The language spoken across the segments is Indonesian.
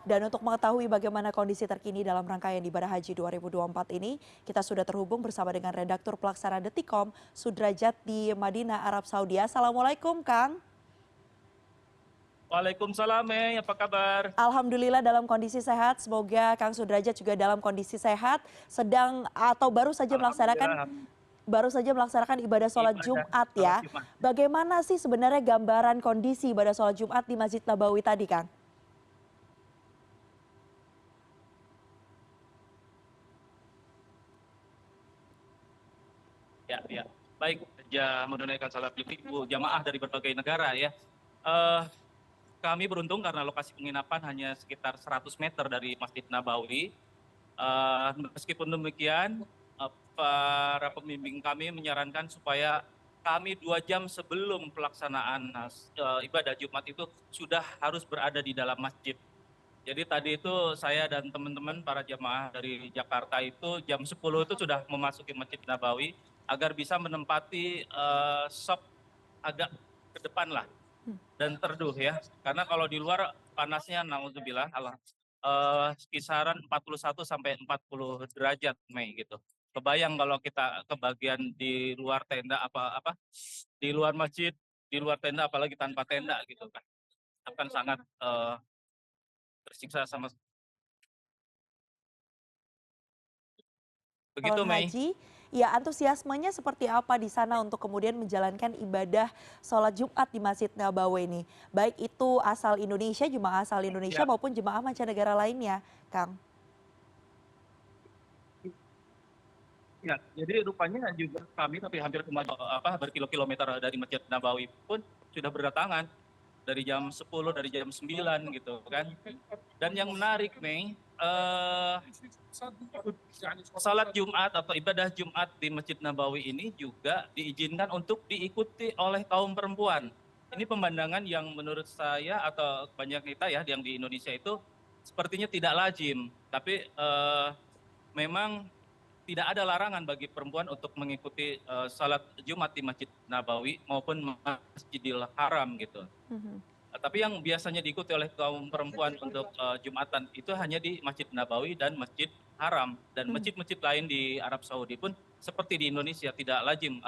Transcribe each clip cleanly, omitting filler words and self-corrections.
Dan untuk mengetahui bagaimana kondisi terkini dalam rangkaian ibadah haji 2024 ini, kita sudah terhubung bersama dengan redaktur pelaksana Detikom, Sudrajat di Madinah, Arab Saudi. Assalamualaikum, Kang. Waalaikumsalam, Mei. Apa kabar? Alhamdulillah dalam kondisi sehat. Semoga Kang Sudrajat juga dalam kondisi sehat. Sedang atau Alhamdulillah. baru saja melaksanakan ibadah sholat Ibadah Jumat sholat ya. Jumat. Bagaimana sih sebenarnya gambaran kondisi ibadah sholat Jumat di Masjid Nabawi tadi, Kang? Ya, ya. Baik, menunaikan sholat Ibu jamaah dari berbagai negara ya. Eh, Kami beruntung karena lokasi penginapan hanya sekitar 100 meter dari Masjid Nabawi. Meskipun demikian, para pembimbing kami menyarankan supaya kami 2 jam sebelum pelaksanaan ibadah Jumat itu sudah harus berada di dalam masjid. Jadi tadi itu saya dan teman-teman para jemaah dari Jakarta itu jam 10 itu sudah memasuki Masjid Nabawi agar bisa menempati shop agak ke depan lah dan terduh ya. Karena kalau di luar panasnya naudzubillah kisaran 41 sampai 40 derajat Mei gitu. Kebayang kalau kita kebagian di luar tenda apa di luar masjid, di luar tenda apalagi tanpa tenda gitu kan. Akan sangat tersiksa sama begitu Calon Mei. haji, ya antusiasmenya seperti apa di sana untuk kemudian menjalankan ibadah sholat Jumat di Masjid Nabawi ini? Baik itu asal Indonesia, jemaah asal Indonesia Ya, maupun jemaah mancanegara lainnya, Kang. ya. Jadi rupanya juga kami tapi hampir berkilo-kilometer dari Masjid Nabawi pun sudah berdatangan dari jam 10, dari jam 9 gitu kan. Dan yang menarik Mei, salat Jumat atau ibadah Jumat di Masjid Nabawi ini juga diizinkan untuk diikuti oleh kaum perempuan. Ini pemandangan yang menurut saya atau banyak kita ya yang di Indonesia itu sepertinya tidak lazim, tapi memang tidak ada larangan bagi perempuan untuk mengikuti salat Jumat di Masjid Nabawi maupun Masjidil Haram gitu. Mhm. Tapi yang biasanya diikuti oleh kaum perempuan untuk Jumatan itu hanya di Masjid Nabawi dan Masjid Haram. Dan Hmm. masjid-masjid lain di Arab Saudi pun seperti di Indonesia tidak lazim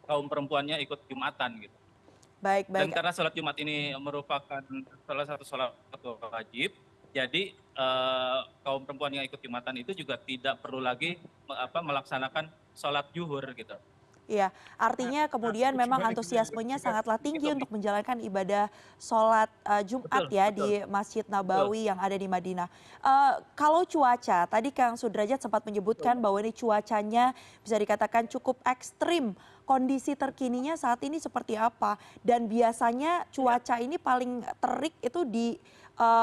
kaum perempuannya ikut Jumatan gitu. Baik, Dan baik. karena sholat Jumat ini merupakan salah satu sholat wajib, jadi kaum perempuan yang ikut Jumatan itu juga tidak perlu lagi melaksanakan sholat zuhur gitu. Iya, artinya kemudian memang antusiasmenya sangatlah tinggi Gitu, untuk Mi. menjalankan ibadah sholat Jumat Betul, ya betul, di Masjid betul, Nabawi yang ada di Madinah. Kalau cuaca, tadi Kang Sudrajat sempat menyebutkan betul. bahwa ini cuacanya bisa dikatakan cukup ekstrim. Kondisi terkininya saat ini seperti apa? Dan biasanya Ya, cuaca ini paling terik itu di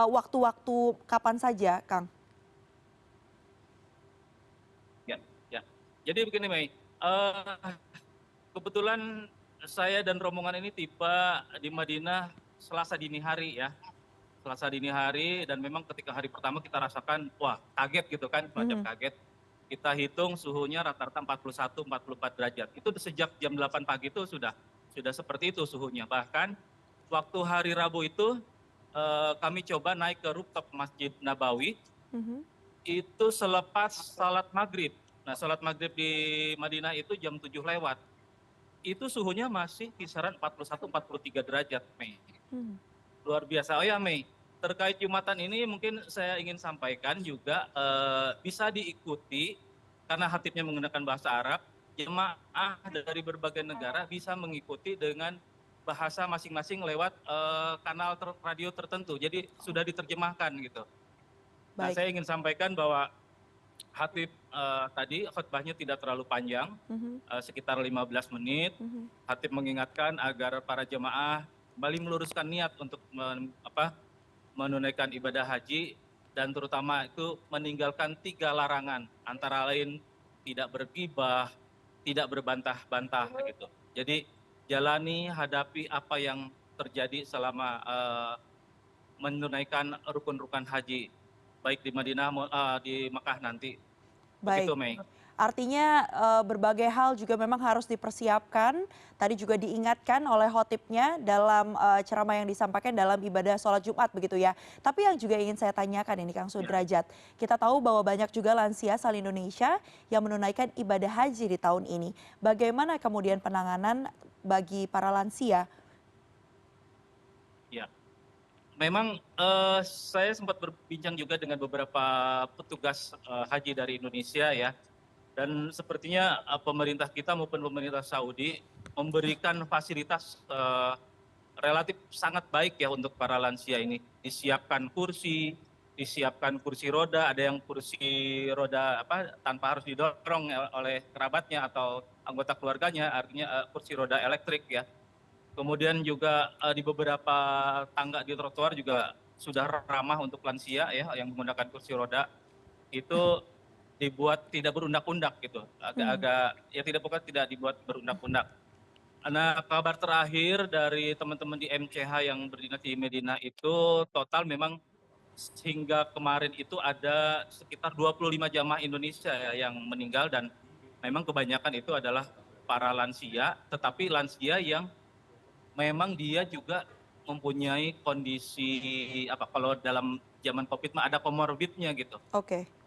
waktu-waktu kapan saja, Kang? ya, ya. Jadi begini, Mei. Kebetulan saya dan rombongan ini tiba di Madinah Selasa dini hari ya. Selasa dini hari dan memang ketika hari pertama kita rasakan wah kaget gitu kan, semacam Mhm. kaget. Kita hitung suhunya rata-rata 41, 44 derajat. Itu sejak jam 8 pagi itu sudah seperti itu suhunya. Bahkan waktu hari Rabu itu kami coba naik ke rooftop Masjid Nabawi Mhm. itu selepas salat maghrib. Nah, salat maghrib di Madinah itu jam 7 lewat. Itu suhunya masih kisaran 41, 43 derajat, Mei. Mhm. Luar biasa. Oh ya, Mei, terkait Jumatan ini mungkin saya ingin sampaikan juga bisa diikuti karena khatibnya menggunakan bahasa Arab, jemaah dari berbagai negara bisa mengikuti dengan bahasa masing-masing lewat kanal radio tertentu. Jadi sudah diterjemahkan gitu. Nah, Baik. saya ingin sampaikan bahwa khatib tadi khutbahnya tidak terlalu panjang, Mhm. sekitar 15 menit. Mhm. Khatib mengingatkan agar para jemaah kembali meluruskan niat untuk menunaikan ibadah haji dan terutama itu meninggalkan 3 larangan, antara lain tidak bergibah, tidak berbantah-bantah gitu. Jadi jalani, hadapi apa yang terjadi selama menunaikan rukun-rukun haji baik di Madinah di Mekah nanti. Baik. Begitu, Mei. Artinya berbagai hal juga memang harus dipersiapkan. Tadi juga diingatkan oleh khotibnya dalam ceramah yang disampaikan dalam ibadah sholat Jumat begitu ya. Tapi yang juga ingin saya tanyakan ini Kang Ya. Sudrajat, kita tahu bahwa banyak juga lansia asal Indonesia yang menunaikan ibadah haji di tahun ini. Bagaimana kemudian penanganan bagi para lansia? Ya. Memang saya sempat berbincang juga dengan beberapa petugas haji dari Indonesia ya, dan sepertinya pemerintah kita maupun pemerintah Saudi memberikan fasilitas relatif sangat baik ya untuk para lansia ini. Disiapkan kursi roda, ada yang kursi roda tanpa harus didorong oleh kerabatnya atau anggota keluarganya, artinya kursi roda elektrik ya. Kemudian juga di beberapa tangga di trotoar juga sudah ramah untuk lansia ya yang menggunakan kursi roda. Itu dibuat tidak berundak-undak gitu, Hmm, agak-agak ya tidak dibuat berundak-undak. Nah, kabar terakhir dari teman-teman di MCH yang berdinas di Medina itu total memang hingga kemarin itu ada sekitar 25 jamaah Indonesia ya yang meninggal, dan memang kebanyakan itu adalah para lansia, tetapi lansia yang memang dia juga mempunyai kondisi kalau dalam zaman Covid mah ada komorbidnya gitu. oke.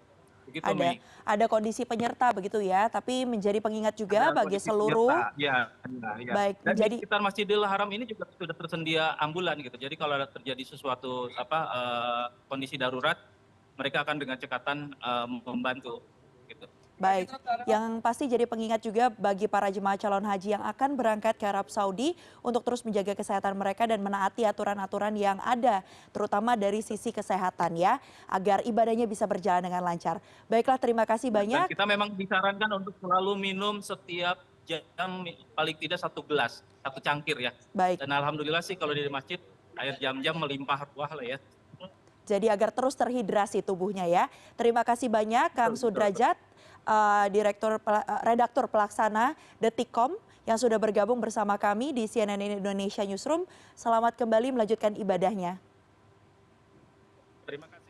Begitu, Ada Mei. ada kondisi penyerta begitu ya, tapi menjadi pengingat juga Ada bagi kondisi seluruh penyerta, ya, iya, iya. baik Dan di menjadi sekitar Masjidil Haram ini juga sudah tersedia ambulan gitu. Jadi kalau ada terjadi sesuatu kondisi darurat, mereka akan dengan cekatan membantu gitu. baik, yang pasti jadi pengingat juga bagi para jemaah calon haji yang akan berangkat ke Arab Saudi untuk terus menjaga kesehatan mereka dan menaati aturan-aturan yang ada, terutama dari sisi kesehatan ya, agar ibadahnya bisa berjalan dengan lancar. Baiklah, terima kasih Ya, dan banyak. kita memang disarankan untuk selalu minum setiap jam paling tidak 1 gelas, 1 cangkir ya. Baik, Dan alhamdulillah sih kalau di masjid air jam-jam melimpah ruah lah ya. jadi agar terus terhidrasi tubuhnya ya. Terima kasih banyak Kang Betul, betul, betul. Sudrajat, Redaktur Pelaksana Detikkom yang sudah bergabung bersama kami di CNN Indonesia Newsroom. Selamat kembali melanjutkan ibadahnya. Terima kasih.